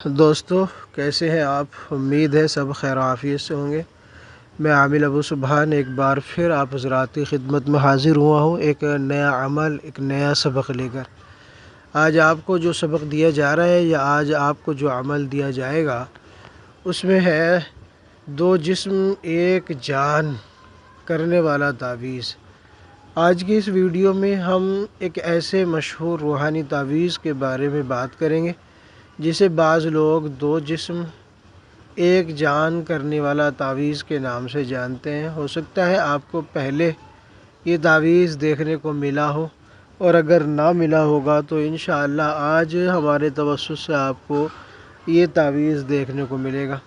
دوستو کیسے ہیں آپ؟ امید ہے سب خیر و عافیت سے ہوں گے۔ میں عامل ابو سبحان ایک بار پھر آپ حضرات کی خدمت میں حاضر ہوا ہوں، ایک نیا عمل، ایک نیا سبق لے کر۔ آج آپ کو جو سبق دیا جا رہا ہے یا آج آپ کو جو عمل دیا جائے گا اس میں ہے 2 جسم 1 جان کرنے والا تعویذ۔ آج کی اس ویڈیو میں ہم ایک ایسے مشہور روحانی تعویذ کے بارے میں بات کریں گے جسے بعض لوگ 2 جسم 1 جان کرنے والا تعویذ کے نام سے جانتے ہیں۔ ہو سکتا ہے آپ کو پہلے یہ تعویذ دیکھنے کو ملا ہو، اور اگر نہ ملا ہوگا تو انشاءاللہ آج ہمارے توسط سے آپ کو یہ تعویذ دیکھنے کو ملے گا۔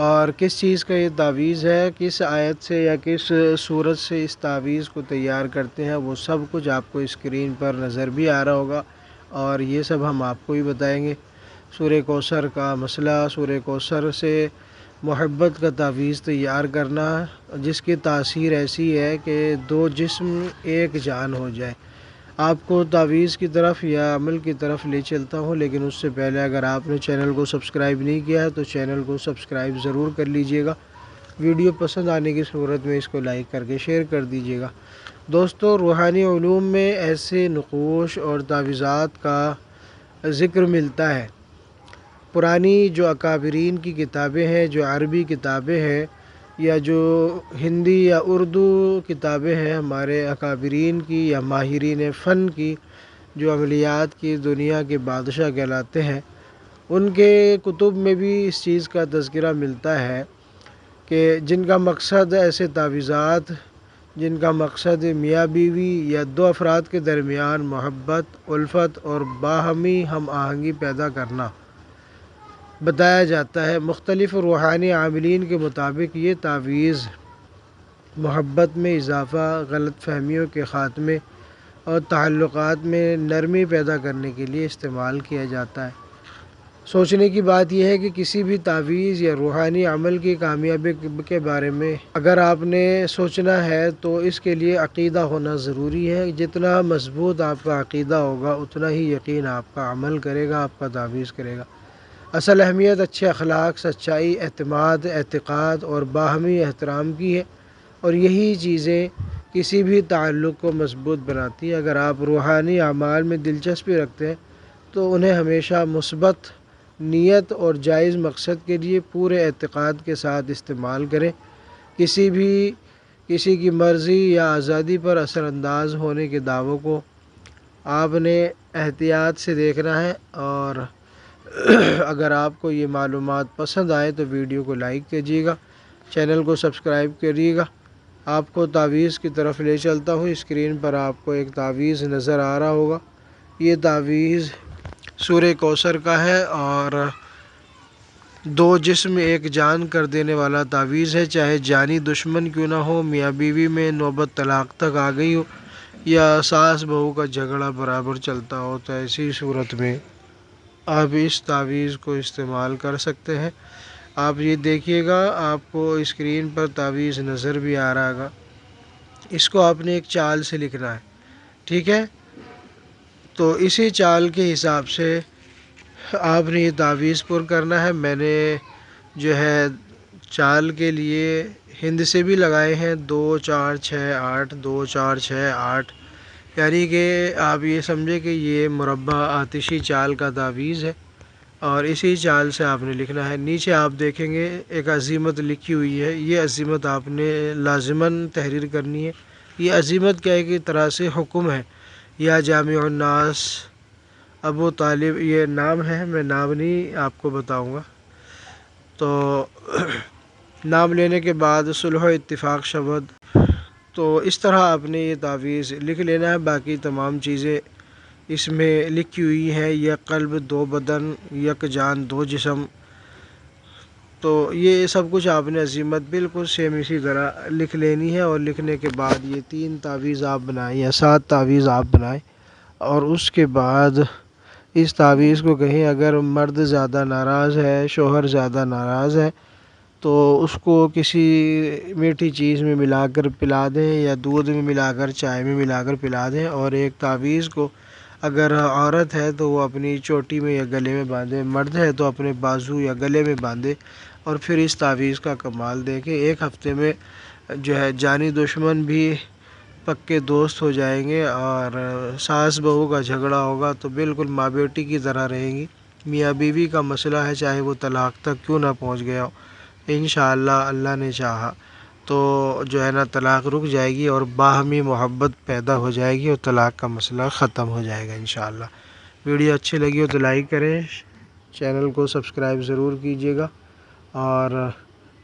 اور کس چیز کا یہ تعویذ ہے، کس آیت سے یا کس صورت سے اس تعویذ کو تیار کرتے ہیں، وہ سب کچھ آپ کو اسکرین پر نظر بھی آ رہا ہوگا، اور یہ سب ہم آپ کو ہی بتائیں گے۔ سورہ کوثر کا مسئلہ، سورہ کوثر سے محبت کا تعویذ تیار کرنا جس کی تاثیر ایسی ہے کہ 2 جسم 1 جان ہو جائے۔ آپ کو تعویذ کی طرف یا عمل کی طرف لے چلتا ہوں، لیکن اس سے پہلے اگر آپ نے چینل کو سبسکرائب نہیں کیا ہے تو چینل کو سبسکرائب ضرور کر لیجئے گا۔ ویڈیو پسند آنے کی صورت میں اس کو لائک کر کے شیئر کر دیجئے گا۔ دوستو، روحانی علوم میں ایسے نقوش اور تعویذات کا ذکر ملتا ہے۔ پرانی جو اکابرین کی کتابیں ہیں، جو عربی کتابیں ہیں یا جو ہندی یا اردو کتابیں ہیں ہمارے اکابرین کی یا ماہرین فن کی، جو عملیات کی دنیا کے بادشاہ کہلاتے ہیں، ان کے کتب میں بھی اس چیز کا تذکرہ ملتا ہے کہ جن کا مقصد ایسے تعویذات، جن کا مقصد میاں بیوی یا 2 افراد کے درمیان محبت، الفت اور باہمی ہم آہنگی پیدا کرنا بتایا جاتا ہے۔ مختلف روحانی عاملین کے مطابق یہ تعویذ محبت میں اضافہ، غلط فہمیوں کے خاتمے اور تعلقات میں نرمی پیدا کرنے کے لیے استعمال کیا جاتا ہے۔ سوچنے کی بات یہ ہے کہ کسی بھی تعویذ یا روحانی عمل کی کامیابی کے بارے میں اگر آپ نے سوچنا ہے تو اس کے لیے عقیدہ ہونا ضروری ہے۔ جتنا مضبوط آپ کا عقیدہ ہوگا اتنا ہی یقین آپ کا عمل کرے گا، آپ کا تعویذ کرے گا۔ اصل اہمیت اچھے اخلاق، سچائی، اعتماد، اعتقاد اور باہمی احترام کی ہے، اور یہی چیزیں کسی بھی تعلق کو مضبوط بناتی ہیں۔ اگر آپ روحانی اعمال میں دلچسپی رکھتے ہیں تو انہیں ہمیشہ مثبت نیت اور جائز مقصد کے لیے پورے اعتقاد کے ساتھ استعمال کریں۔ کسی کی مرضی یا آزادی پر اثر انداز ہونے کے دعووں کو آپ نے احتیاط سے دیکھنا ہے، اور اگر آپ کو یہ معلومات پسند آئے تو ویڈیو کو لائک کیجیے گا، چینل کو سبسکرائب کریے گا۔ آپ کو تعویذ کی طرف لے چلتا ہوں۔ اسکرین پر آپ کو ایک تعویذ نظر آ رہا ہوگا۔ یہ تعویذ سورہ کوثر کا ہے اور 2 جسم 1 جان کر دینے والا تعویذ ہے۔ چاہے جانی دشمن کیوں نہ ہو، میاں بیوی میں نوبت طلاق تک آ گئی ہو، یا ساس بہو کا جھگڑا برابر چلتا ہو، تو ایسی صورت میں آپ اس تعویذ کو استعمال کر سکتے ہیں۔ آپ یہ دیکھیے گا، آپ کو اسکرین پر تعویذ نظر بھی آ رہا ہوگا۔ اس کو آپ نے ایک چال سے لکھنا ہے، ٹھیک ہے؟ تو اسی چال کے حساب سے آپ نے یہ تعویذ پر کرنا ہے۔ میں نے جو ہے چال کے لیے ہند سے بھی لگائے ہیں 2 4 6 8 2 4 6 8، یعنی کہ آپ یہ سمجھے کہ یہ مربع آتشی چال کا تعویذ ہے، اور اسی چال سے آپ نے لکھنا ہے۔ نیچے آپ دیکھیں گے ایک عزیمت لکھی ہوئی ہے، یہ عزیمت آپ نے لازماً تحریر کرنی ہے۔ یہ عزیمت کیا ہے کہ طرح سے حکم ہے، یا جامع الناس ابو طالب یہ نام ہے، میں نام نہیں آپ کو بتاؤں گا۔ تو نام لینے کے بعد صلح و اتفاق شبد، تو اس طرح آپ نے یہ تعویذ لکھ لینا ہے۔ باقی تمام چیزیں اس میں لکھی ہوئی ہیں، یک قلب 2 بدن، یک جان 2 جسم، تو یہ سب کچھ آپ نے عزیمت بالکل سیم اسی طرح لکھ لینی ہے، اور لکھنے کے بعد یہ 3 تعویذ آپ بنائیں یا 7 تعویذ آپ بنائیں، اور اس کے بعد اس تعویذ کو کہیں اگر مرد زیادہ ناراض ہے، شوہر زیادہ ناراض ہے، تو اس کو کسی میٹھی چیز میں ملا کر پلا دیں، یا دودھ میں ملا کر، چائے میں ملا کر پلا دیں، اور ایک تعویذ کو اگر عورت ہے تو وہ اپنی چوٹی میں یا گلے میں باندھے، مرد ہے تو اپنے بازو یا گلے میں باندھے، اور پھر اس تعویذ کا کمال دیکھیں۔ ایک ہفتے میں جو ہے جانی دشمن بھی پکے دوست ہو جائیں گے، اور ساس بہو کا جھگڑا ہوگا تو بالکل ماں بیٹی کی طرح رہیں گی۔ میاں بیوی کا مسئلہ ہے، چاہے وہ طلاق تک کیوں نہ پہنچ گیا ہو، انشاءاللہ اللہ نے چاہا تو جو ہے نا طلاق رک جائے گی، اور باہمی محبت پیدا ہو جائے گی، اور طلاق کا مسئلہ ختم ہو جائے گا انشاءاللہ۔ ویڈیو اچھی لگی ہو تو لائک کریں، چینل کو سبسکرائب ضرور کیجیے گا، اور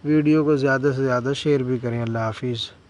ویڈیو کو زیادہ سے زیادہ شیئر بھی کریں۔ اللہ حافظ۔